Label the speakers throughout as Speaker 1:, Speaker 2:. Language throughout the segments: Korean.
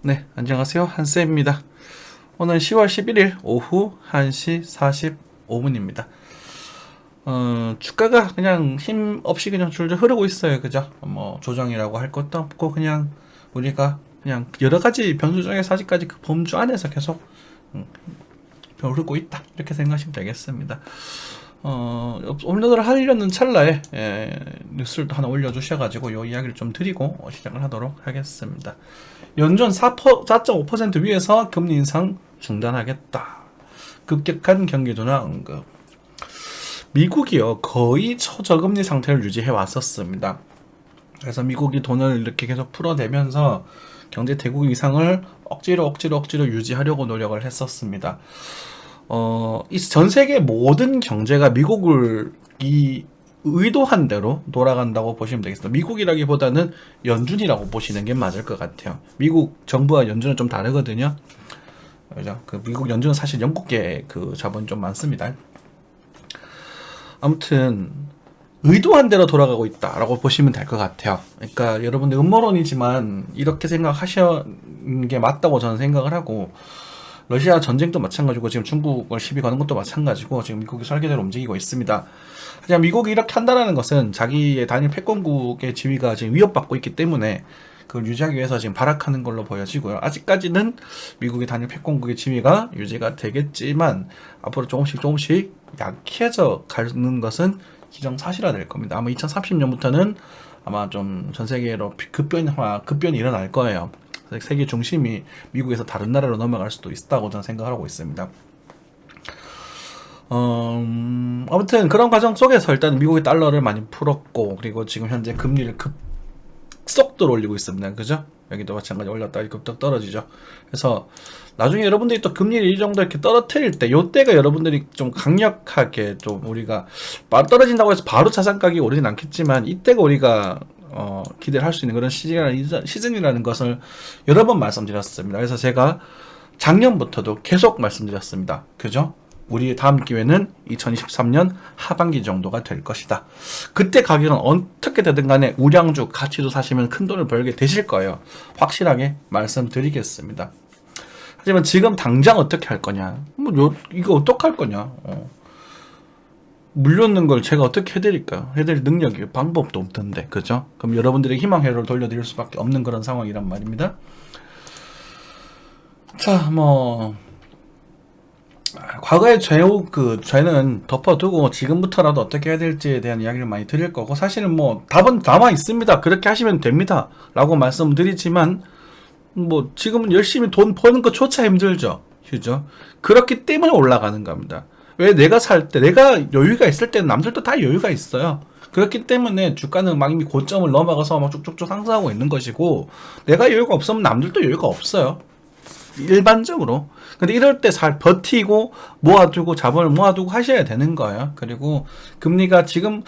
Speaker 1: 네, 안녕하세요. 한쌤입니다. 오늘 10월 11일 오후 1시 45분입니다. 주가가 그냥 힘 없이 그냥 줄줄 흐르고 있어요. 그죠? 뭐, 조정이라고 할 것도 없고, 그냥 우리가 그냥 여러 가지 변수 중에서 아직까지 그 범주 안에서 계속 흐르고 있다. 이렇게 생각하시면 되겠습니다. 업로드를 하려는 찰나에 뉴스를 또 하나 올려주셔가지고 요 이야기를 좀 드리고 시작을 하도록 하겠습니다. 연준 4.5% 위에서 금리 인상 중단하겠다. 급격한 경기 둔화 언급. 미국이요 거의 초저금리 상태를 유지해 왔었습니다. 그래서 미국이 돈을 이렇게 계속 풀어내면서 경제 대국 이상을 억지로 유지하려고 노력을 했었습니다. 이 전 세계 모든 경제가 미국을 의도한 대로 돌아간다고 보시면 되겠습니다. 미국이라기보다는 연준이라고 보시는 게 맞을 것 같아요. 미국 정부와 연준은 좀 다르거든요. 그죠? 그 미국 연준은 사실 영국계 그 자본이 좀 많습니다. 아무튼 의도한 대로 돌아가고 있다라고 보시면 될 것 같아요. 그러니까 여러분들 음모론이지만 이렇게 생각하시는 게 맞다고 저는 생각을 하고, 러시아 전쟁도 마찬가지고 지금 중국을 시비 거는 것도 마찬가지고 지금 미국이 설계대로 움직이고 있습니다. 하지만 미국이 이렇게 한다는 것은 자기의 단일 패권국의 지위가 지금 위협받고 있기 때문에 그걸 유지하기 위해서 지금 발악하는 걸로 보여지고요. 아직까지는 미국의 단일 패권국의 지위가 유지가 되겠지만 앞으로 조금씩 약해져 가는 것은 기정사실화될 겁니다. 아마 2030년부터는 아마 좀 전 세계로 급변이 일어날 거예요. 세계 중심이 미국에서 다른 나라로 넘어갈 수도 있다고 저는 생각하고 있습니다. 아무튼 그런 과정 속에서 일단 미국의 달러를 많이 풀었고, 그리고 지금 현재 금리를 급속도로 올리고 있습니다. 그죠? 여기도 마찬가지 올렸다가 급격 떨어지죠. 그래서 나중에 여러분들이 또 금리를 이 정도 이렇게 떨어뜨릴 때, 요때가 여러분들이 좀 강력하게 좀 우리가 떨어진다고 해서 바로 자산 가격이 오르진 않겠지만, 이때가 우리가 기대를 할 수 있는 그런 시즌이라는 것을 여러 번 말씀드렸습니다. 그래서 제가 작년부터도 계속 말씀드렸습니다. 그죠? 우리의 다음 기회는 2023년 하반기 정도가 될 것이다. 그때 가격은 어떻게 되든 간에 우량주, 가치주 사시면 큰 돈을 벌게 되실 거예요. 확실하게 말씀드리겠습니다. 하지만 지금 당장 어떻게 할 거냐? 이거 어떻게 할 거냐? 물려는 걸 제가 어떻게 해드릴까요? 해드릴 능력이 방법도 없던데, 그죠? 그럼 여러분들의 희망회로를 돌려드릴 수밖에 없는 그런 상황이란 말입니다. 자, 과거의 죄는 덮어두고 지금부터라도 어떻게 해야 될지에 대한 이야기를 많이 드릴 거고, 사실은 답은 남아 있습니다. 그렇게 하시면 됩니다. 라고 말씀드리지만, 지금은 열심히 돈 버는 것조차 힘들죠. 그죠? 그렇기 때문에 올라가는 겁니다. 왜 내가 살 때, 내가 여유가 있을 때는 남들도 다 여유가 있어요. 그렇기 때문에 주가는 막 이미 고점을 넘어가서 막 쭉쭉쭉 상승하고 있는 것이고, 내가 여유가 없으면 남들도 여유가 없어요. 일반적으로. 근데 이럴 때 잘 버티고 모아두고 자본을 모아두고 하셔야 되는 거예요. 그리고 금리가 지금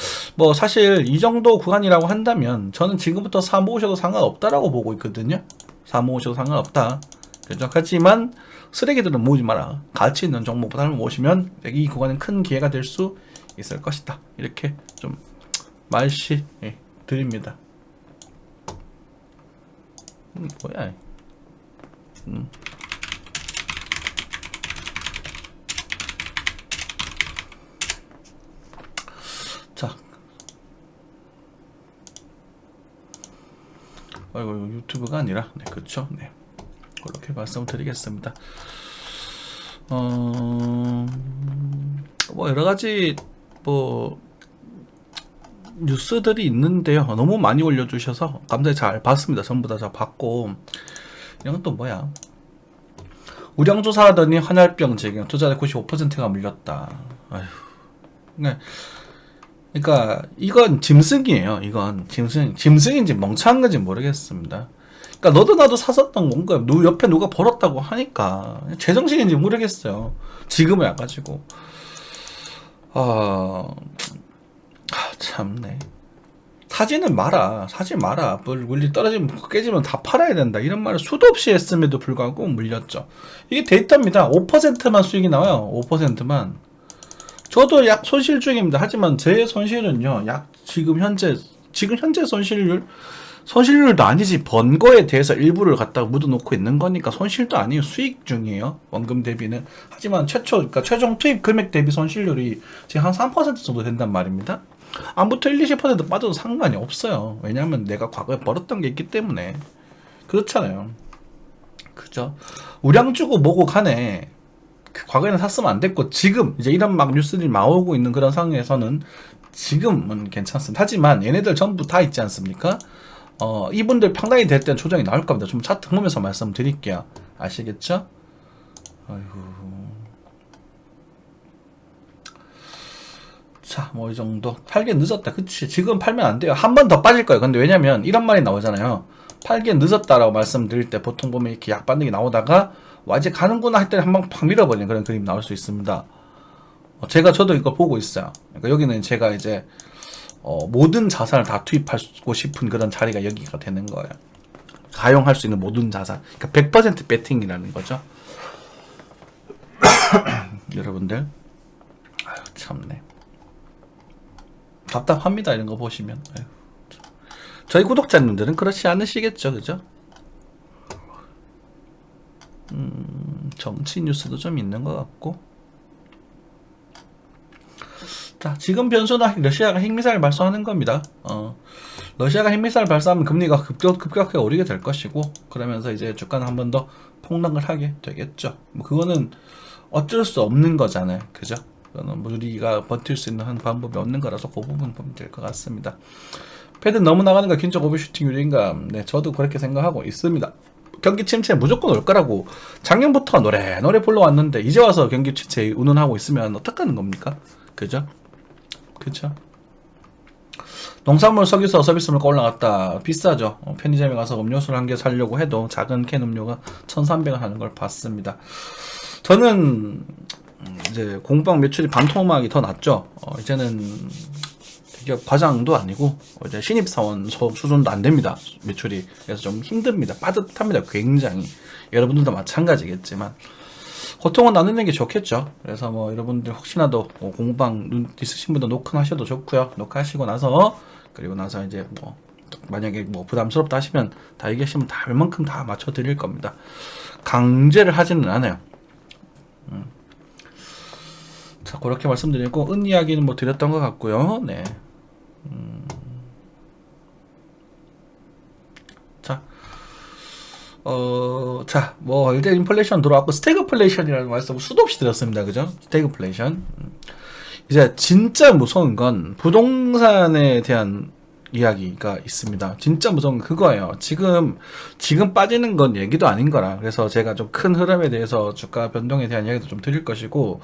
Speaker 1: 사실 이 정도 구간이라고 한다면 저는 지금부터 사 모으셔도 상관없다라고 보고 있거든요. 사 모으셔도 상관없다. 그죠? 하지만 쓰레기들은 모으지 마라. 가치 있는 종목보다는 모으시면 이 구간은 큰 기회가 될 수 있을 것이다. 이렇게 좀 말시 드립니다. 뭐야? 자, 이거 유튜브가 아니라, 네, 그렇죠. 네, 그렇게 말씀드리겠습니다. 여러 가지 뉴스들이 있는데요. 너무 많이 올려주셔서 감사히 잘 봤습니다. 전부 다 잘 봤고, 이런 건 또 뭐야? 우량조사 하더니 환활병 재경 투자자 95%가 물렸다. 아휴. 그러니까 이건 짐승이에요. 이건 짐승인지 멍청한 건지 모르겠습니다. 그러니까 너도 나도 샀었던 건가? 옆에 누가 벌었다고 하니까 제정신인지 모르겠어요. 지금은 약가지고 참네. 사지 마라. 물리 떨어지면 깨지면 다 팔아야 된다. 이런 말을 수도 없이 했음에도 불구하고 물렸죠. 이게 데이터입니다. 5%만 수익이 나와요. 5%만. 저도 약 손실 중입니다. 하지만 제 손실은요, 지금 현재 손실률 손실률도 아니지. 번 거에 대해서 일부를 갖다가 묻어놓고 있는 거니까 손실도 아니에요. 수익 중이에요. 원금 대비는. 하지만 그러니까 최종 투입 금액 대비 손실률이 지금 한 3% 정도 된단 말입니다. 아무튼 1, 20% 빠져도 상관이 없어요. 왜냐하면 내가 과거에 벌었던 게 있기 때문에. 그렇잖아요. 그죠? 우량 주고 뭐고 간에 과거에는 샀으면 안 됐고 지금 이제 이런 막 뉴스들이 나오고 있는 그런 상황에서는 지금은 괜찮습니다. 하지만 얘네들 전부 다 있지 않습니까? 이분들 평단이 될 때는 조정이 나올 겁니다. 좀 차트 보면서 말씀드릴게요. 아시겠죠? 아이고. 자, 뭐 이 정도. 팔기엔 늦었다. 그치? 지금 팔면 안 돼요. 한 번 더 빠질 거예요. 근데 왜냐면 이런 말이 나오잖아요. 팔기엔 늦었다라고 말씀드릴 때 보통 보면 이렇게 약 반등이 나오다가 와 이제 가는구나 할 때 한 방 팍 밀어버리는 그런 그림이 나올 수 있습니다. 저도 이거 보고 있어요. 그러니까 여기는 제가 이제 모든 자산을 다 투입하고 싶은 그런 자리가 여기가 되는 거예요. 가용할 수 있는 모든 자산. 그러니까 100% 배팅이라는 거죠. 여러분들. 아유, 참네. 답답합니다. 이런 거 보시면. 아유. 저희 구독자님들은 그렇지 않으시겠죠. 그죠? 정치 뉴스도 좀 있는 것 같고. 자, 지금 변수는 러시아가 핵미사일 발사하는 겁니다. 러시아가 핵미사일 발사하면 금리가 급격하게 오르게 될 것이고, 그러면서 이제 주가는 한 번 더 폭락을 하게 되겠죠. 뭐 그거는 어쩔 수 없는 거잖아요. 그죠? 그거는 뭐 우리가 버틸 수 있는 한 방법이 없는 거라서 그 부분 보면 될 것 같습니다. 패드 너무 나가는 거 긴적 오버슈팅 유리인가? 네, 저도 그렇게 생각하고 있습니다. 경기 침체 무조건 올 거라고 작년부터 노래 불러왔는데 이제 와서 경기 침체 운운하고 있으면 어떡하는 겁니까? 그죠? 그쵸? 농산물, 석유서, 서비스물가 올라갔다. 비싸죠. 편의점에 가서 음료수를 한 개 사려고 해도 작은 캔 음료가 1,300원 하는 걸 봤습니다. 저는 이제 공방 매출이 반토막이 더 낫죠. 이제는 대기업 과장도 아니고 이제 신입사원 수준도 안 됩니다. 매출이. 그래서 좀 힘듭니다. 빠듯합니다. 굉장히. 여러분들도 마찬가지겠지만 고통은 나누는 게 좋겠죠. 그래서 뭐 여러분들 혹시나도 공방 눈 있으신 분도 녹화하셔도 좋고요. 녹화하시고 나서 그리고 나서 이제 뭐 만약에 뭐 부담스럽다 하시면 다 얘기하시면 다 웬만큼 다 맞춰 드릴 겁니다. 강제를 하지는 않아요. 자, 그렇게 말씀드리고 은 이야기는 뭐 드렸던 것 같고요. 네. 자, 뭐 일단 인플레이션 들어왔고 스태그플레이션이라는 말씀 수도 없이 드렸습니다. 그죠? 스태그플레이션. 이제 진짜 무서운 건 부동산에 대한 이야기가 있습니다. 진짜 무서운 건 그거예요. 지금 빠지는 건 얘기도 아닌 거라. 그래서 제가 좀 큰 흐름에 대해서 주가 변동에 대한 이야기도 좀 드릴 것이고,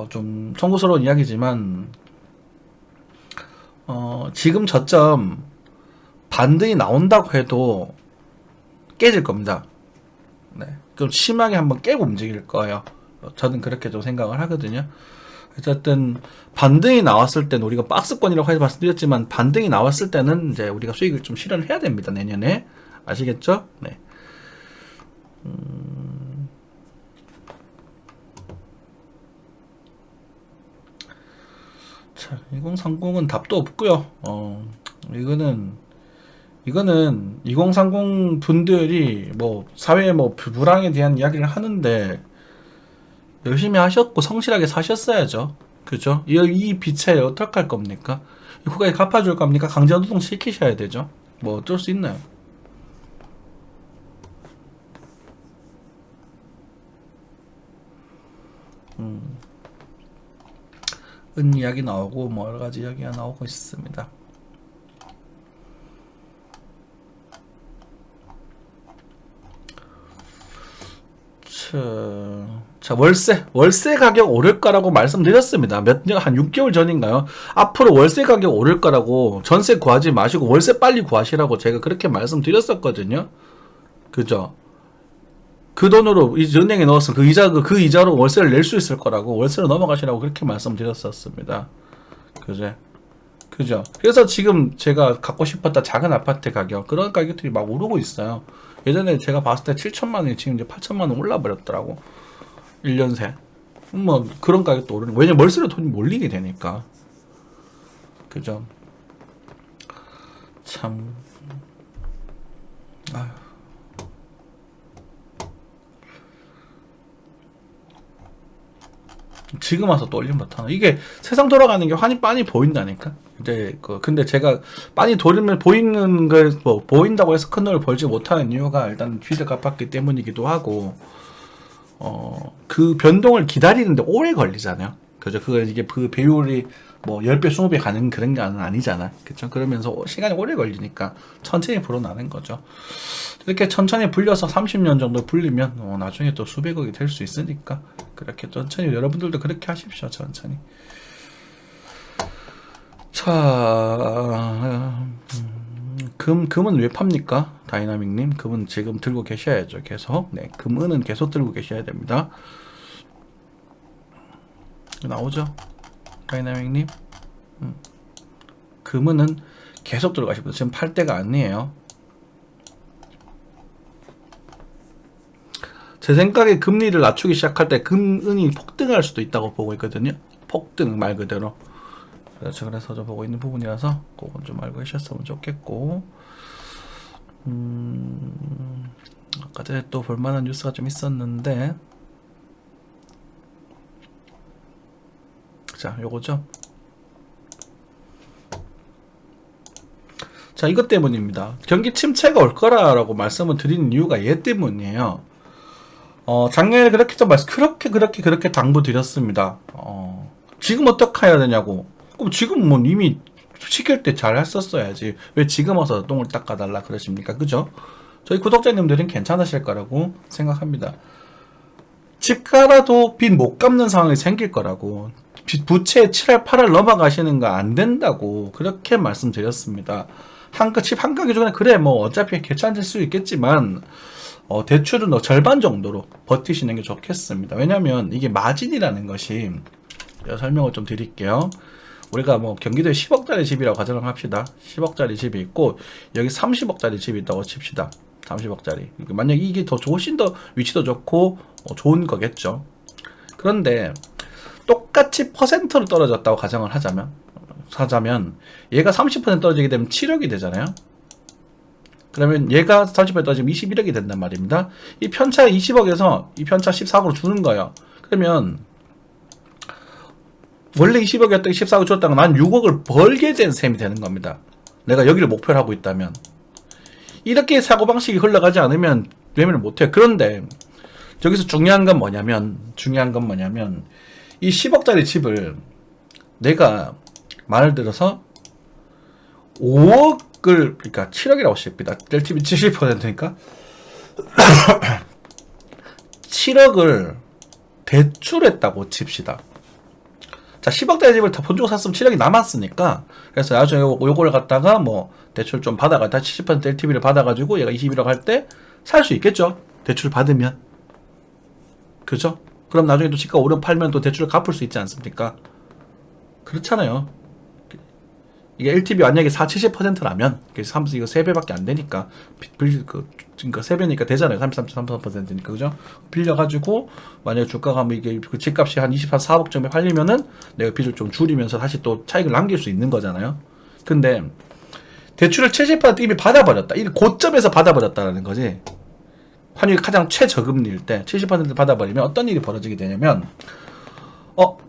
Speaker 1: 좀 송구스러운 이야기지만, 지금 저점 반등이 나온다고 해도 깨질 겁니다. 네. 좀 심하게 한번 깨고 움직일 거예요. 저는 그렇게 좀 생각을 하거든요. 어쨌든 반등이 나왔을 때는 우리가 박스권이라고 해서 말씀드렸지만 반등이 나왔을 때는 이제 우리가 수익을 좀 실현을 해야 됩니다. 내년에. 아시겠죠? 네. 자, 2030은 답도 없고요. 이거는 2030 분들이 뭐 사회의 뭐 불황에 대한 이야기를 하는데 열심히 하셨고 성실하게 사셨어야죠. 그죠? 이 빛에 어떡할 겁니까? 후가에 갚아줄 겁니까? 강제노동 시키셔야 되죠. 뭐 어쩔 수 있나요? 은 이야기 나오고 뭐 여러 가지 이야기가 나오고 있습니다. 자, 월세 가격 오를 거라고 말씀드렸습니다. 한 6개월 전인가요? 앞으로 월세 가격 오를 거라고 전세 구하지 마시고 월세 빨리 구하시라고 제가 그렇게 말씀드렸었거든요. 그죠? 그 돈으로 은행에 넣었으면 그 이자로 월세를 낼 수 있을 거라고 월세로 넘어가시라고 그렇게 말씀드렸었습니다. 그죠? 그래서 지금 제가 갖고 싶었던 작은 아파트 가격, 그런 가격들이 막 오르고 있어요. 예전에 제가 봤을 때 7천만 원이 지금 이제 8천만 원 올라버렸더라고. 1년 새. 뭐 그런 가격도 오르는. 왜냐면 월세로 돈이 몰리게 되니까. 그죠? 참 아휴. 지금 와서 또 올림 못하나? 이게 세상 돌아가는 게 환히 빤히 보인다니까. 이제 근데 제가 빤히 돌리면 보이는 걸 뭐 보인다고 해서 큰 돈을 벌지 못하는 이유가 일단 빚을 갚았기 때문이기도 하고, 그 변동을 기다리는데 오래 걸리잖아요. 그죠? 이게 그 배율이 뭐 10배, 20배 가는 그런 게 아니잖아. 그쵸? 그러면서 시간이 오래 걸리니까 천천히 불어나는 거죠. 이렇게 천천히 불려서 30년 정도 불리면 나중에 또 수백억이 될 수 있으니까 그렇게 천천히 여러분들도 그렇게 하십시오. 천천히. 자, 금은 왜 팝니까? 다이나믹님, 금은 지금 들고 계셔야죠. 계속. 네, 금은은 계속 들고 계셔야 됩니다. 나오죠? 다이나믹님? 금은은 계속 들어가십니다. 지금 팔 때가 아니에요. 제 생각에 금리를 낮추기 시작할 때 금은이 폭등할 수도 있다고 보고 있거든요. 폭등 말 그대로. 그래서 저 보고 있는 부분이라서 그건 좀 알고 계셨으면 좋겠고. 아까 전에 또 볼만한 뉴스가 좀 있었는데, 자, 요거죠. 자, 이것 때문입니다. 경기 침체가 올 거라고 말씀을 드리는 이유가 얘 때문이에요. 작년에 그렇게 당부 드렸습니다. 지금 어떻게 해야 되냐고. 그럼 지금 뭐 이미 시킬 때 잘 했었어야지. 왜 지금 와서 똥을 닦아달라 그러십니까? 그죠? 저희 구독자님들은 괜찮으실 거라고 생각합니다. 집가라도 빚 못 갚는 상황이 생길 거라고. 부채 7할 8할 넘어가시는 거 안 된다고 그렇게 말씀드렸습니다. 집 한 가기 전에 그래 뭐 어차피 괜찮을 수 있겠지만 대출은 절반 정도로 버티시는 게 좋겠습니다. 왜냐면 이게 마진이라는 것이, 설명을 좀 드릴게요. 우리가 뭐 경기도에 10억짜리 집이라고 가정을 합시다. 10억짜리 집이 있고 여기 30억짜리 집이 있다고 칩시다. 30억짜리. 만약 이게 훨씬 더 위치도 좋고 좋은 거겠죠. 그런데 똑같이 퍼센트로 떨어졌다고 가정을 하자면 얘가 30% 떨어지게 되면 7억이 되잖아요. 그러면 얘가 30% 떨어지면 21억이 된단 말입니다. 이 편차 20억에서 이 편차 14억으로 주는 거예요. 그러면 원래 20억이었던 게 14억 줬다가 난 6억을 벌게 된 셈이 되는 겁니다. 내가 여기를 목표로 하고 있다면. 이렇게 사고방식이 흘러가지 않으면 매매를 못해요. 그런데 여기서 중요한 건 뭐냐면 이 10억짜리 집을 내가 말을 들어서 5억을, 그러니까 7억이라고 칩니다. LTV 70%니까 7억을 대출했다고 칩시다. 자, 10억짜리 집을 다 돈 주고 샀으면 7억이 남았으니까, 그래서 나중에 요거를 갖다가 뭐 대출 좀 받아가 70% LTV를 받아가지고 얘가 21억 할 때 살 수 있겠죠. 대출 받으면. 그죠? 그럼 나중에 또 집가 오르면 팔면 또 대출을 갚을 수 있지 않습니까? 그렇잖아요. 이게 LTV 만약에 70%라면 이거 3배밖에 안 되니까 그러니까 3배니까 되잖아요. 33.3%니까 그죠? 빌려가지고 만약에 주가가 뭐 이게 그 집값이 한 24억 정도에 팔리면은 내가 빚을 좀 줄이면서 다시 또 차익을 남길 수 있는 거잖아요. 근데 대출을 70% 이미 받아버렸다. 이 고점에서 받아버렸다는 거지. 환율이 가장 최저금리일 때 70% 받아버리면 어떤 일이 벌어지게 되냐면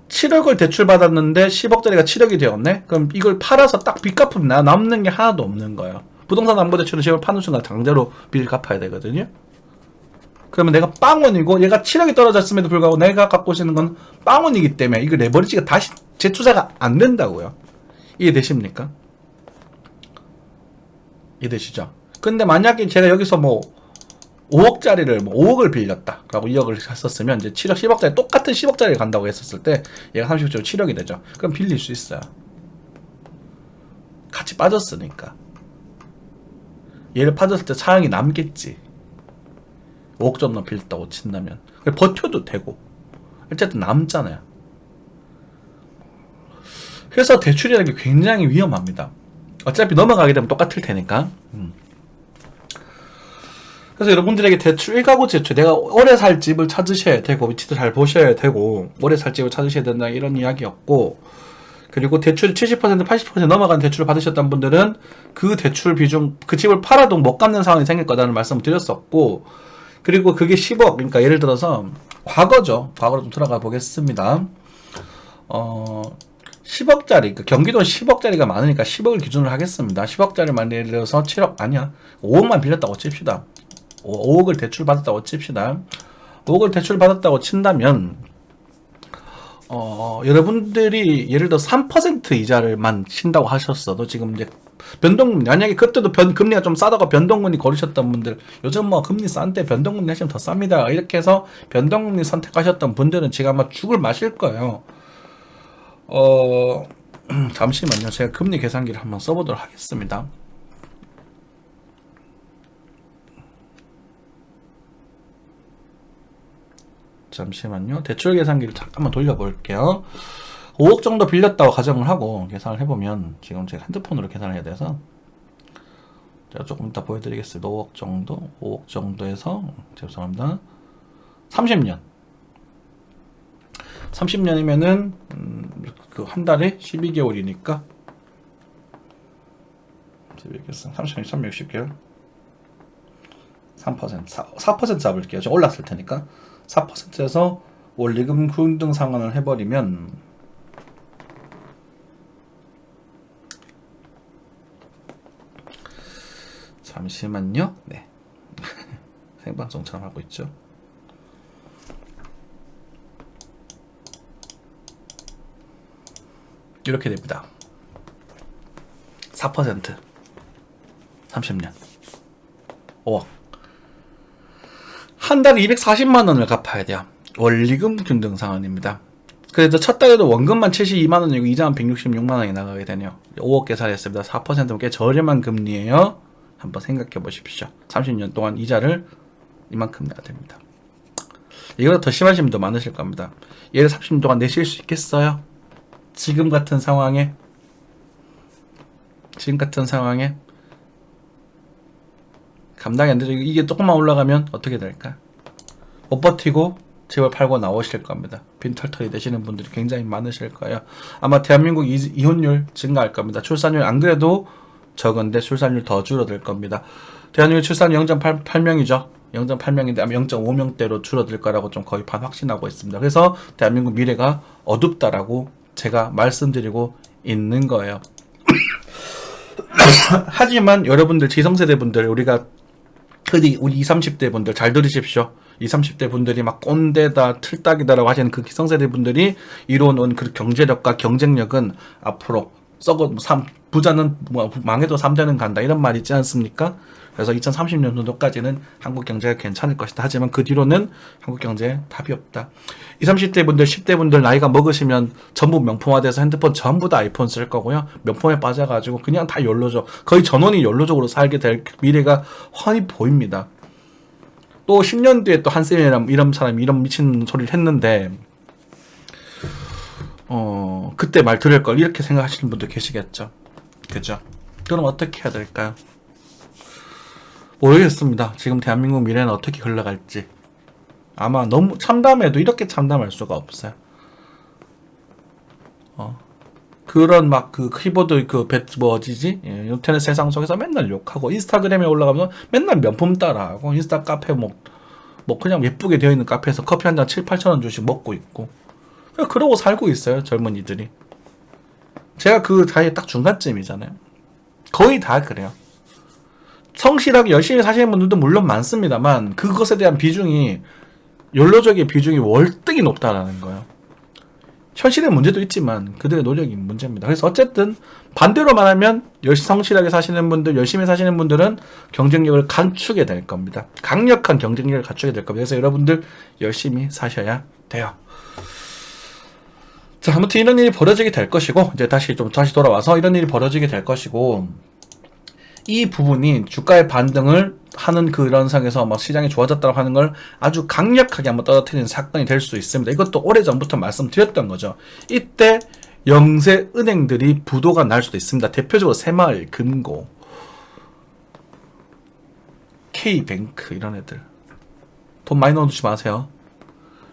Speaker 1: 7억을 대출 받았는데 10억짜리가 7억이 되었네? 그럼 이걸 팔아서 딱 빚 갚으면 남는 게 하나도 없는 거예요. 부동산 담보대출은 집을 파는 순간 당자로 빚을 갚아야 되거든요. 그러면 내가 빵원이고 얘가 7억이 떨어졌음에도 불구하고 내가 갖고 있는 건 빵원이기 때문에 이거 레버리지가 다시 재투자가 안 된다고요. 이해되십니까? 이해되시죠? 근데 만약에 제가 여기서 뭐 5억짜리를 5억을 빌렸다. 그리고 2억을 샀었으면 이제 7억, 10억짜리 똑같은 10억짜리를 간다고 했었을 때 얘가 30억짜리 7억이 되죠. 그럼 빌릴 수 있어요. 같이 빠졌으니까. 얘를 빠졌을 때 차익이 남겠지. 5억 정도 빌렸다고 친다면. 버텨도 되고. 어쨌든 남잖아요. 그래서 대출이라는 게 굉장히 위험합니다. 어차피 넘어가게 되면 똑같을 테니까. 그래서 여러분들에게 대출 1가구 대출, 내가 오래 살 집을 찾으셔야 되고 위치도 잘 보셔야 되고 오래 살 집을 찾으셔야 된다 이런 이야기였고, 그리고 대출이 70%, 80% 넘어간 대출을 받으셨던 분들은 그 대출 비중, 그 집을 팔아도 못 갚는 상황이 생길 거다라는 말씀을 드렸었고, 그리고 그게 10억, 그러니까 예를 들어서 과거죠. 과거로 좀 들어가 보겠습니다. 10억짜리, 그 경기도는 10억짜리가 많으니까 10억을 기준으로 하겠습니다. 10억짜리만 예를 들어서 7억, 아니야. 5억만 빌렸다고 칩시다. 5억을 대출 받았다고 칩시다. 5억을 대출 받았다고 친다면, 여러분들이 예를 들어 3% 이자를만 친다고 하셨어도 지금 이제 변동금, 만약에 그때도 금리가 좀 싸다가 변동금리 고르셨던 분들, 요즘 뭐 금리 싼데 변동금리 하시면 더 쌉니다. 이렇게 해서 변동금리 선택하셨던 분들은 지금 아마 죽을 마실 거예요. 잠시만요. 제가 금리 계산기를 한번 써보도록 하겠습니다. 잠시만요. 대출 계산기를 잠깐만 돌려볼게요. 5억 정도 빌렸다고 가정을 하고 계산을 해보면, 지금 제가 핸드폰으로 계산을 해야 돼서 제가 조금 이따 보여드리겠습니다. 5억 정도에서, 죄송합니다. 30년. 30년이면은, 그 한 달에 12개월이니까, 30년, 360개월. 3%, 4% 잡을게요. 좀 올랐을 테니까. 4%에서 원리금 균등 상환을 해버리면, 잠시만요. 네. 생방송처럼 하고 있죠. 이렇게 됩니다. 4% 30년 5억 한 달에 240만 원을 갚아야 돼요. 원리금 균등 상환입니다. 그래도 첫 달에도 원금만 72만 원이고 이자만 166만 원이 나가게 되네요. 5억 계산했습니다. 4%면 꽤 저렴한 금리예요. 한번 생각해 보십시오. 30년 동안 이자를 이만큼 내야 됩니다. 이거보다 더 심하신 분도 많으실 겁니다. 얘를 30년 동안 내실 수 있겠어요? 지금 같은 상황에 감당이 안 되죠. 이게 조금만 올라가면 어떻게 될까? 못 버티고 집을 팔고 나오실 겁니다. 빈털털이 되시는 분들이 굉장히 많으실 거예요. 아마 대한민국 이혼율 증가할 겁니다. 출산율 안 그래도 적은데 출산율 더 줄어들 겁니다. 대한민국 출산율 0.8명이죠. 0.8명인데 아마 0.5명대로 줄어들 거라고 좀 거의 반 확신하고 있습니다. 그래서 대한민국 미래가 어둡다라고 제가 말씀드리고 있는 거예요. 하지만 여러분들 지성세대 분들, 우리가 우리 20, 30대 분들 잘 들으십시오. 20, 30대 분들이 막 꼰대다 틀딱이다라고 하시는 그 기성세대 분들이 이뤄놓은 그 경제력과 경쟁력은 앞으로 썩어 부자는 뭐 망해도 3대는 간다 이런 말 있지 않습니까? 그래서 2030년 정도까지는 한국 경제가 괜찮을 것이다. 하지만 그 뒤로는 한국 경제에 답이 없다. 20, 30대 분들, 10대 분들 나이가 먹으시면 전부 명품화돼서 핸드폰 전부 다 아이폰 쓸 거고요. 명품에 빠져가지고 그냥 다 욜로죠. 거의 전원이 욜로적으로 살게 될 미래가 훤히 보입니다. 또 10년 뒤에 또 한쌤이랑 이런 사람이 이런 미친 소리를 했는데 그때 말 들을 걸 이렇게 생각하시는 분도 계시겠죠. 그죠? 그럼 어떻게 해야 될까요? 모르겠습니다. 지금 대한민국 미래는 어떻게 흘러갈지. 아마 너무 참담해도 이렇게 참담할 수가 없어요. 그런 막 그 키보드 뭐지지? 예, 인터넷 세상 속에서 맨날 욕하고 인스타그램에 올라가면 맨날 명품 따라하고 인스타 카페 뭐 그냥 예쁘게 되어 있는 카페에서 커피 한 잔 7, 8천 원 주씩 먹고 있고 그러고 살고 있어요. 젊은이들이. 제가 그 사이에 딱 중간쯤이잖아요. 거의 다 그래요. 성실하게 열심히 사시는 분들도 물론 많습니다만 그것에 대한 비중이 연로적인 비중이 월등히 높다라는 거예요. 현실의 문제도 있지만 그들의 노력이 문제입니다. 그래서 어쨌든 반대로 말하면 성실하게 사시는 분들, 열심히 사시는 분들은 경쟁력을 갖추게 될 겁니다. 강력한 경쟁력을 갖추게 될 겁니다. 그래서 여러분들 열심히 사셔야 돼요. 자, 아무튼 이런 일이 벌어지게 될 것이고 이제 다시 돌아와서 이런 일이 벌어지게 될 것이고 이 부분이 주가의 반등을 하는 그런 상에서 막 시장이 좋아졌다고 하는 걸 아주 강력하게 한번 떨어뜨리는 사건이 될 수 있습니다. 이것도 오래전부터 말씀드렸던 거죠. 이때 영세 은행들이 부도가 날 수도 있습니다. 대표적으로 새마을 금고, K뱅크 이런 애들 돈 많이 넣어두지 마세요.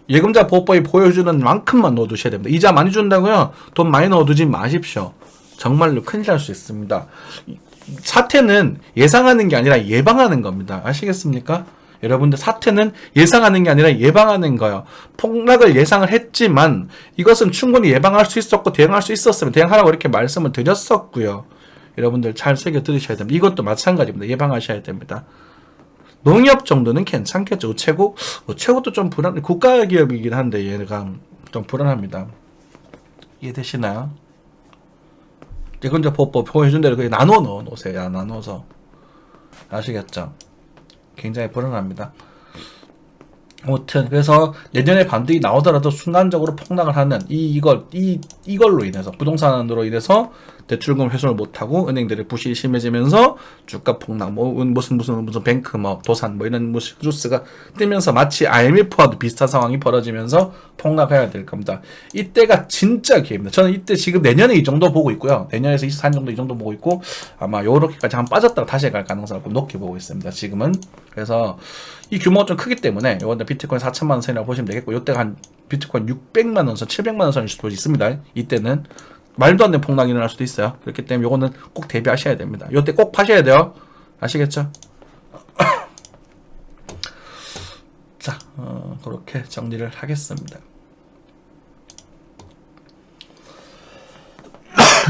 Speaker 1: 예금자 보호법이 보여주는 만큼만 넣어두셔야 됩니다. 이자 많이 준다고요? 돈 많이 넣어두지 마십시오. 정말로 큰일 날 수 있습니다. 사태는 예상하는 게 아니라 예방하는 겁니다. 아시겠습니까? 여러분들, 사태는 예상하는 게 아니라 예방하는 거예요. 폭락을 예상을 했지만 이것은 충분히 예방할 수 있었고 대응할 수 있었으면 대응하라고 이렇게 말씀을 드렸었고요. 여러분들 잘 새겨 들으셔야 됩니다. 이것도 마찬가지입니다. 예방하셔야 됩니다. 농협 정도는 괜찮겠죠. 우체국도 좀 불안, 국가기업이긴 한데 얘가 좀 불안합니다. 이해되시나요? 예금자 보호법 보여준 대로 그냥 나눠 넣어놓으세요. 야, 나눠서. 아시겠죠? 굉장히 불안합니다. 아무튼 그래서 내년에 반등이 나오더라도 순간적으로 폭락을 하는 이걸로 인해서, 부동산으로 인해서 대출금 회수를 못하고 은행들의 부실이 심해지면서 주가 폭락, 무슨 뱅크, 도산, 이런 뉴스가 뜨면서 마치 IMF와도 비슷한 상황이 벌어지면서 폭락해야 될 겁니다. 이때가 진짜 기회입니다. 저는 이때 지금 내년에 이 정도 보고 있고요. 내년에서 24년 정도 이 정도 보고 있고, 아마 요렇게까지 한번 빠졌다가 다시 갈 가능성을 좀 높게 보고 있습니다. 지금은. 그래서 이 규모가 좀 크기 때문에 요건 비트코인 4천만 원 선이라고 보시면 되겠고, 요때가 한 비트코인 600만 원 선, 700만 원 선일 수도 있습니다. 이때는 말도 안 되는 폭락이 일어날 수도 있어요. 그렇기 때문에 요거는 꼭 대비하셔야 됩니다. 요때 꼭 파셔야 돼요. 아시겠죠? 자, 그렇게 정리를 하겠습니다.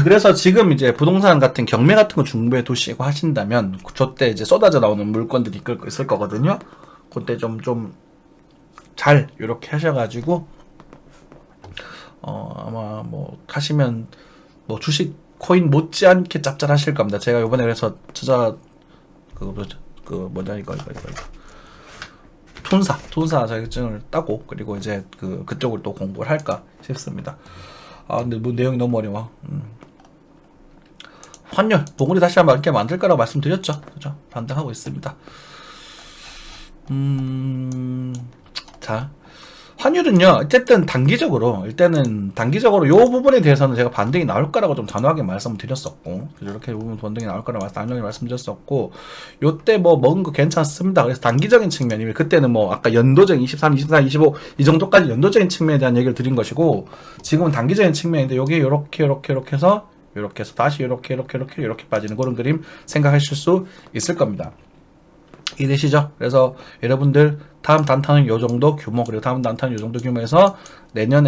Speaker 1: 그래서 지금 이제 부동산 같은 경매 같은 거 중부에 두시고 하신다면, 저때 이제 쏟아져 나오는 물건들이 있을 거거든요. 그때 좀 잘 이렇게 하셔가지고, 아마 하시면 주식 코인 못지않게 짭짤하실 겁니다. 제가 요번에 그래서 투자 툰사 자격증을 따고, 그리고 이제 그쪽을 또 공부를 할까 싶습니다. 근데 내용이 너무 어려워. 환율, 봉우리 다시 한번 이렇게 만들 거라고 말씀드렸죠. 그죠? 반등하고 있습니다. 자, 환율은요, 어쨌든 일단은 단기적으로 요 부분에 대해서는 제가 반등이 나올 거라고 좀 단호하게 말씀을 드렸었고, 이렇게 보면 반등이 나올 거라고 단호하게 말씀드렸었고, 요때 먹은 거 괜찮습니다. 그래서 단기적인 측면이면, 그때는 아까 연도적인 23, 24, 25, 이 정도까지 연도적인 측면에 대한 얘기를 드린 것이고, 지금은 단기적인 측면인데, 요게 요렇게 해서, 다시 요렇게 빠지는 그런 그림 생각하실 수 있을 겁니다. 이해되시죠? 그래서 여러분들 다음 단타는 요 정도 규모, 그리고 다음 단타는 요 정도 규모에서 내년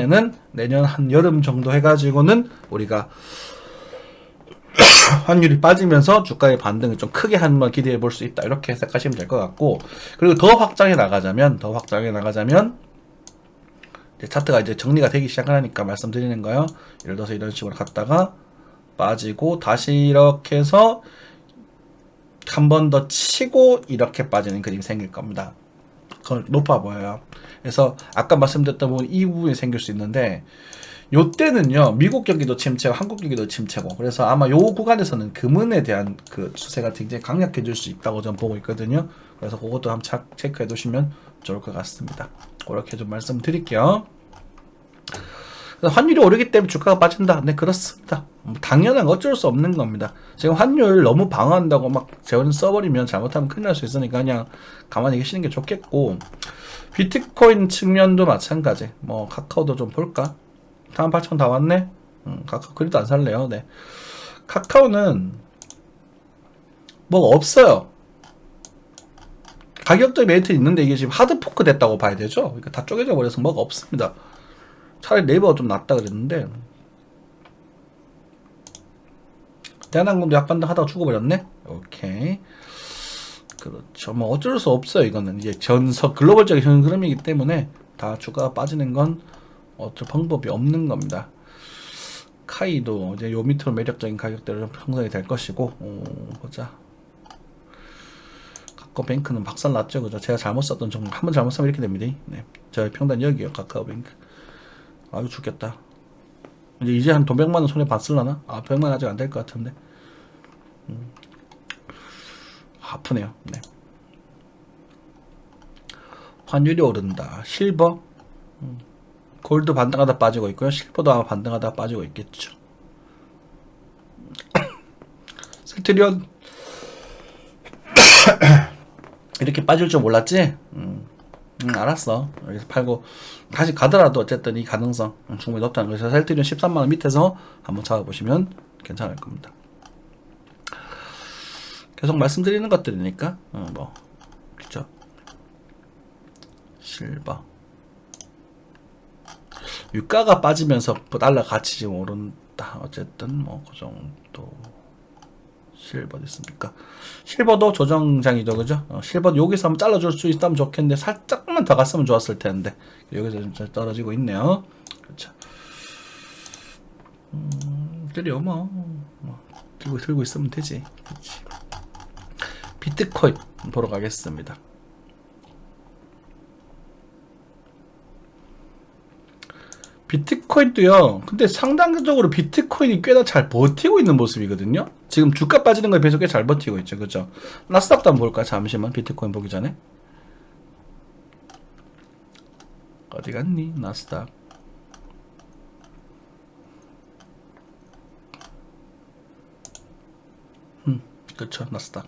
Speaker 1: 한 여름 정도 해가지고는 우리가 환율이 빠지면서 주가의 반등을 좀 크게 한번 기대해 볼 수 있다, 이렇게 생각하시면 될 것 같고, 그리고 더 확장해 나가자면 이제 차트가 이제 정리가 되기 시작하니까 말씀드리는 거예요. 예를 들어서 이런 식으로 갔다가 빠지고 다시 이렇게 해서 한 번 더 치고 이렇게 빠지는 그림이 생길 겁니다. 그건 높아 보여요. 그래서 아까 말씀드렸던 부분, 이 부분이 생길 수 있는데, 요때는요 미국 경기도 침체고 한국 경기도 침체고, 그래서 아마 요 구간에서는 금은에 대한 추세가 굉장히 강력해질 수 있다고 저는 보고 있거든요. 그래서 그것도 한번 체크해 두시면 좋을 것 같습니다. 그렇게 좀 말씀드릴게요. 환율이 오르기 때문에 주가가 빠진다. 네, 그렇습니다. 당연한 어쩔 수 없는 겁니다. 지금 환율 너무 방어한다고 재원 써버리면 잘못하면 큰일 날 수 있으니까 그냥 가만히 계시는 게 좋겠고, 비트코인 측면도 마찬가지. 카카오도 좀 볼까? 48,000 다 왔네? 카카오 그래도 안 살래요. 네. 카카오는 없어요. 가격적 메리트 있는데 이게 지금 하드포크 됐다고 봐야 되죠? 그러니까 다 쪼개져 버려서 뭐가 없습니다. 차라리 네이버가 좀 낫다 그랬는데, 대한항공도 약반등 하다가 죽어버렸네? 오케이. 그렇죠. 어쩔 수 없어요. 이거는 이제 글로벌적인 흐름이기 때문에 다 주가가 빠지는 건 어쩔 방법이 없는 겁니다. 카이도 이제 요 밑으로 매력적인 가격대로 형성이 될 것이고, 보자. 카카오뱅크는 박살났죠. 그죠? 제가 잘못 썼던 종목, 한번 잘못 쓰면 이렇게 됩니다. 네. 저희 평단 여기요, 카카오뱅크. 아유, 죽겠다. 이제 한 돈 100만원 손에 봤을라나? 100만원 아직 안 될 것 같은데. 아프네요. 네. 환율이 오른다. 실버. 골드 반등하다 빠지고 있고요. 실버도 아마 반등하다 빠지고 있겠죠. 스트리온 이렇게 빠질 줄 몰랐지? 알았어. 여기서 팔고 다시 가더라도 어쨌든 이 가능성 충분히 높다는 거죠. 셀트리온 13만원 밑에서 한번 잡아보시면 괜찮을 겁니다. 계속 말씀드리는 것들이니까 뭐 그죠. 실버 유가가 빠지면서 달러 가치 지금 오른다. 어쨌든 뭐 그 정도. 실버 있습니까? 실버도 조정장이죠, 그죠? 실버 여기서 한번 잘라줄 수 있다면 좋겠는데 살짝만 더 갔으면 좋았을 텐데 여기서 좀 떨어지고 있네요. 그렇죠. 그래요, 들고 있으면 되지. 그렇지. 비트코인 보러 가겠습니다. 비트코인도요. 근데 상당적으로 비트코인이 꽤나 잘 버티고 있는 모습이거든요. 지금 주가 빠지는 거에 비해서 꽤 잘 버티고 있죠. 그죠? 나스닥도 한번 볼까? 잠시만. 비트코인 보기 전에. 어디 갔니? 나스닥. 그쵸. 나스닥.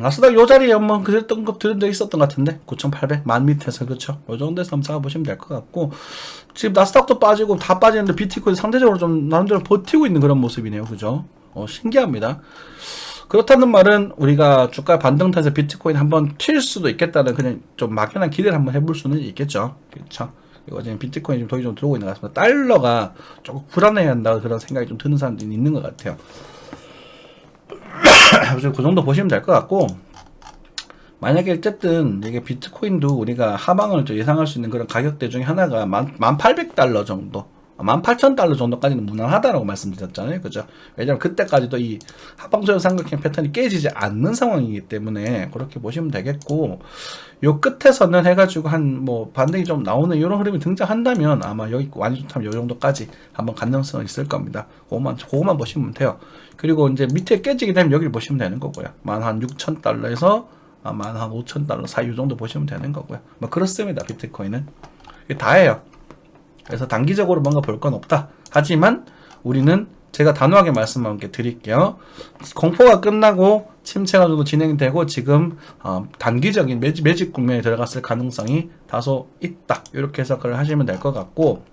Speaker 1: 나스닥 요 자리에 한번 그랬던 거 들은 적 있었던 것 같은데 9,800 만 밑에서 그쵸 요 정도에서 한번 잡아보시면 될 것 같고 지금 나스닥도 빠지고 다 빠지는데 비트코인 상대적으로 좀 나름대로 버티고 있는 그런 모습이네요. 그죠? 신기합니다. 그렇다는 말은 우리가 주가 반등타에서 비트코인 한번 튈 수도 있겠다는 그냥 좀 막연한 기대를 한번 해볼 수는 있겠죠. 그렇죠? 이거 지금 비트코인 좀 돈이 좀 들어오고 있는 것 같습니다. 달러가 조금 불안해야 한다 그런 생각이 좀 드는 사람들이 있는 것 같아요. 그 정도 보시면 될 것 같고 만약에 어쨌든 이게 비트코인도 우리가 하방을 좀 예상할 수 있는 그런 가격대 중에 하나가 1800달러 정도 18,000달러 정도까지는 무난하다라고 말씀드렸잖아요. 그죠? 왜냐면 그때까지도 이 하방조정 삼각형 패턴이 깨지지 않는 상황이기 때문에 그렇게 보시면 되겠고 요 끝에서는 해가지고 한 뭐 반등이 좀 나오는 이런 흐름이 등장한다면 아마 여기 완전 좋다면 요 정도까지 한번 가능성은 있을 겁니다. 그거만 보시면 돼요. 그리고 이제 밑에 깨지게 되면 여기를 보시면 되는 거고요. 16,000달러에서 15,000달러 사이 요 정도 보시면 되는 거고요. 뭐 그렇습니다. 비트코인은 이게 다예요. 그래서 단기적으로 뭔가 볼 건 없다. 하지만 우리는 제가 단호하게 말씀 한번 드릴게요. 공포가 끝나고 침체가 정도 진행되고 지금 단기적인 매집 국면에 들어갔을 가능성이 다소 있다. 이렇게 해석을 하시면 될 것 같고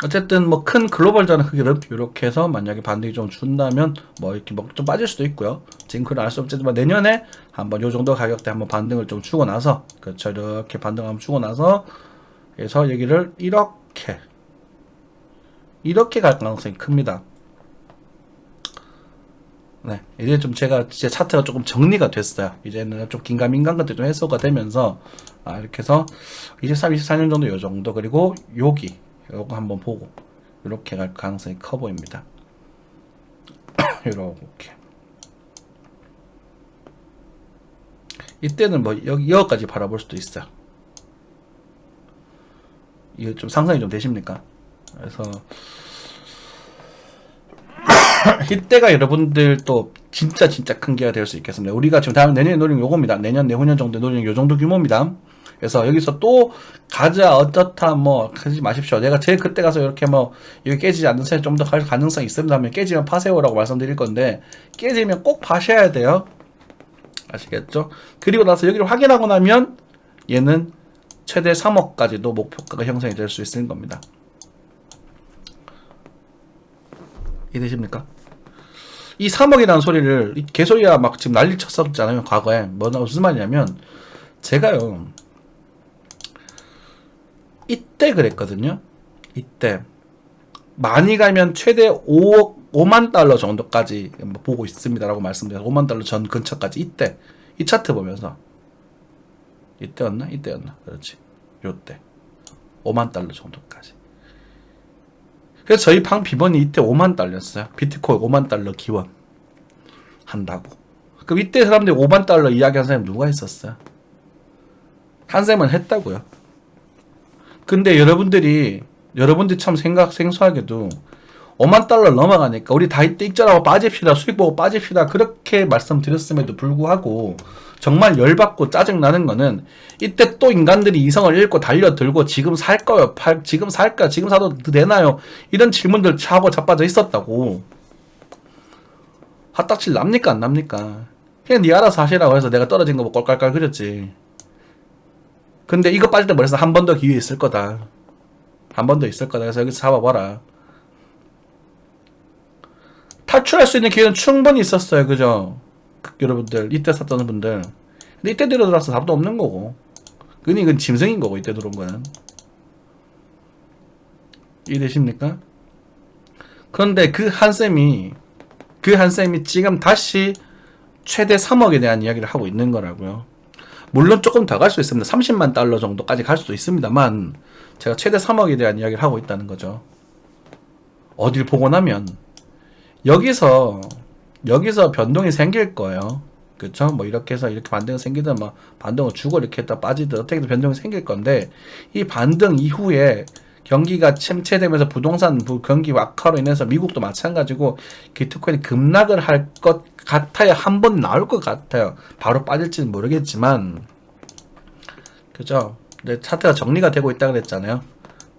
Speaker 1: 어쨌든 뭐 큰 글로벌 전환 흐름 이렇게 해서 만약에 반등이 좀 준다면 뭐 이렇게 뭐 좀 빠질 수도 있고요. 지금 그건 알 수 없지만 내년에 한번 요 정도 가격대 한번 반등을 좀 주고 나서 그렇죠. 이렇게 반등 한번 주고 나서 그래서 여기를 이렇게 갈 가능성이 큽니다. 네, 이제 좀 제가 진짜 차트가 조금 정리가 됐어요. 이제는 좀 긴가민가한 것들 좀 해소가 되면서 이렇게 해서 23, 24년 정도 요 정도 그리고 요거 한번 보고 이렇게 갈 가능성이 커 보입니다. 이렇게 이때는 뭐 여기까지 바라볼 수도 있어요. 이게 좀 상상이 좀 되십니까? 그래서 이때가 여러분들 또 진짜 큰 기회가 될 수 있겠습니다. 우리가 지금 다음 내년에 노리는 요겁니다. 내년 내후년 정도 노리는 요 정도 규모입니다. 그래서 여기서 또 가자 어쩌다 뭐 하지 마십시오. 내가 제일 그때 가서 이렇게 뭐 이거 깨지지 않는 사이 좀 더 갈 가능성이 있습니다 하면 깨지면 파세요라고 말씀드릴 건데 깨지면 꼭 파셔야 돼요. 아시겠죠? 그리고 나서 여기를 확인하고 나면 얘는 최대 3억까지도 목표가가 형성이 될 수 있는 겁니다. 이해되십니까? 이 3억이라는 소리를 개소리야 막 지금 난리 쳤었잖아요. 과거에 무슨 말이냐면 제가요 이때 그랬거든요. 이때 많이 가면 최대 5만 달러 정도까지 보고 있습니다라고 말씀드려서 5만 달러 전 근처까지 이때 이 차트 보면서 이때였나? 그렇지. 요때 5만 달러 정도까지. 그래서 저희 방 비번이 이때 5만 달러였어요. 비트코인 5만 달러 기원 한다고. 그럼 이때 사람들이 5만 달러 이야기한 사람이 누가 있었어요? 한샘은 했다고요. 근데 여러분들이 참 생소하게도 5만 달러 넘어가니까 우리 다 이때 익절하고 빠집시다. 수익 보고 빠집시다. 그렇게 말씀드렸음에도 불구하고 정말 열받고 짜증나는 거는 이때 또 인간들이 이성을 잃고 달려들고 지금 살까요? 지금 살까? 지금 사도 되나요? 이런 질문들 하고 자빠져 있었다고. 핫딱질 납니까? 안 납니까? 그냥 니 알아서 하시라고 해서 내가 떨어진 거 뭐 꼴깔깔 그렸지. 근데 이거 빠질 때 머리에서 한 번 더 기회 있을 거다. 한 번 더 있을 거다. 그래서 여기서 잡아봐라. 탈출할 수 있는 기회는 충분히 있었어요. 그죠? 여러분들 이때 샀던 분들. 근데 이때 들어들어서 답도 없는 거고. 이건 짐승인 거고 이때 들어온 거는. 이해되십니까? 그런데 그 한쌤이 지금 다시 최대 3억에 대한 이야기를 하고 있는 거라고요. 물론 조금 더 갈 수 있습니다. 30만 달러 정도까지 갈 수도 있습니다만 제가 최대 3억에 대한 이야기를 하고 있다는 거죠. 어딜 보고 나면 여기서 변동이 생길 거예요. 그쵸? 뭐 이렇게 해서 이렇게 반등이 생기든 뭐 반등을 주고 이렇게 했다 빠지든 어떻게든 변동이 생길 건데 이 반등 이후에 경기가 침체되면서 부동산 경기 악화로 인해서 미국도 마찬가지고 비트코인이 급락을 할 것 같아요. 한 번 나올 것 같아요. 바로 빠질지는 모르겠지만 그죠? 내 차트가 정리가 되고 있다 그랬잖아요.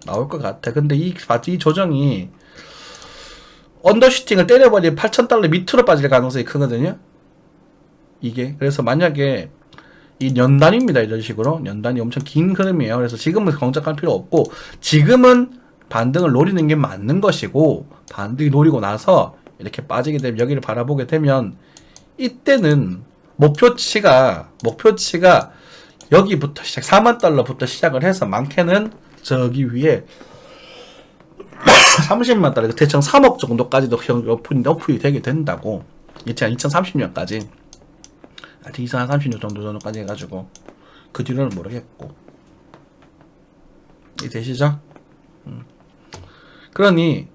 Speaker 1: 나올 것 같아. 근데 이 조정이 언더슈팅을 때려버리면 8,000달러 밑으로 빠질 가능성이 크거든요. 이게 그래서 만약에 이 연단입니다. 이런 식으로 연단이 엄청 긴 흐름이에요. 그래서 지금은 걱정할 필요 없고 지금은 반등을 노리는 게 맞는 것이고 반등이 노리고 나서 이렇게 빠지게 되면 여기를 바라보게 되면 이때는 목표치가 여기부터 시작 4만 달러부터 시작을 해서 많게는 저기 위에 30만 달러 대충 3억 정도까지도 오픈이 되게 된다고 2030년까지 2030년 정도까지 해가지고 그 뒤로는 모르겠고 이 되시죠? 그러니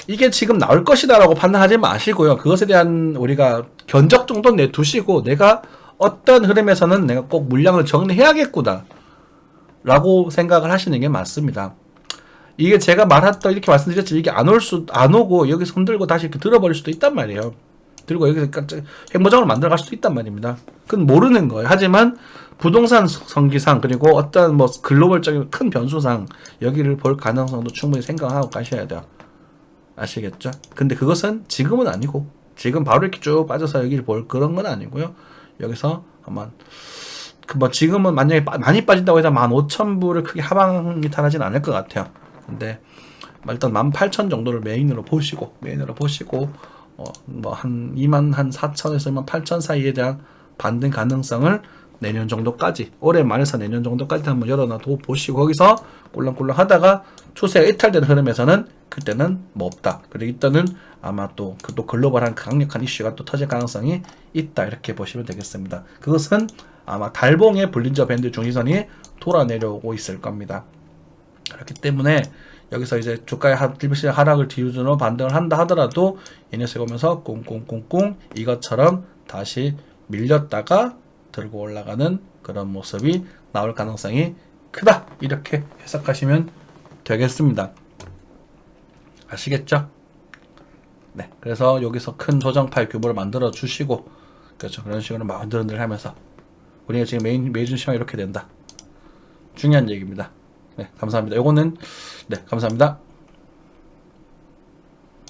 Speaker 1: 이게 지금 나올 것이다 라고 판단하지 마시고요. 그것에 대한 우리가 견적 정도 내두시고 내가 어떤 흐름에서는 내가 꼭 물량을 정리해야겠구나 라고 생각을 하시는 게 맞습니다. 이게 제가 말했던 이렇게 말씀드렸지만 이게 안 오고 여기서 흔들고 다시 이렇게 들어버릴 수도 있단 말이에요. 들고 여기서 핵무장으로 만들어 갈 수도 있단 말입니다. 그건 모르는 거예요. 하지만 부동산 성기상 그리고 어떤 뭐 글로벌적인 큰 변수상 여기를 볼 가능성도 충분히 생각하고 가셔야 돼요. 아시겠죠? 근데 그것은 지금은 아니고 지금 바로 이렇게 쭉 빠져서 여기를 볼 그런 건 아니고요. 여기서 아마 뭐 지금은 만약에 많이 빠진다고 해서 15,000불을 크게 하방이 타하진 않을 것 같아요. 근데 일단 18,000 정도를 메인으로 보시고 뭐 한 24,000에서 28,000 사이에 대한 반등 가능성을 내년 정도까지 올해 말에서 내년 정도까지 한번 열어놔도 보시고 거기서 꿀렁꿀렁 하다가 추세가 이탈되는 흐름에서는 그때는 뭐 없다. 그리고 이때는 아마 또 글로벌한 강력한 이슈가 또 터질 가능성이 있다. 이렇게 보시면 되겠습니다. 그것은 아마 달봉의 볼린저 밴드 중위선이 돌아 내려오고 있을 겁니다. 그렇기 때문에 여기서 이제 주가의 하락을 뒤로 반등을 한다 하더라도 이 녀석이 오면서 꿍꿍꿍꿍 이것처럼 다시 밀렸다가 들고 올라가는 그런 모습이 나올 가능성이 크다. 이렇게 해석하시면 되겠습니다. 아시겠죠? 네. 그래서 여기서 큰 조정파의 규모를 만들어 주시고 그렇죠. 그런 식으로 만들어들 하면서 우리가 지금 메이준 시황이 이렇게 된다. 중요한 얘기입니다. 네, 감사합니다. 요거는 네, 감사합니다.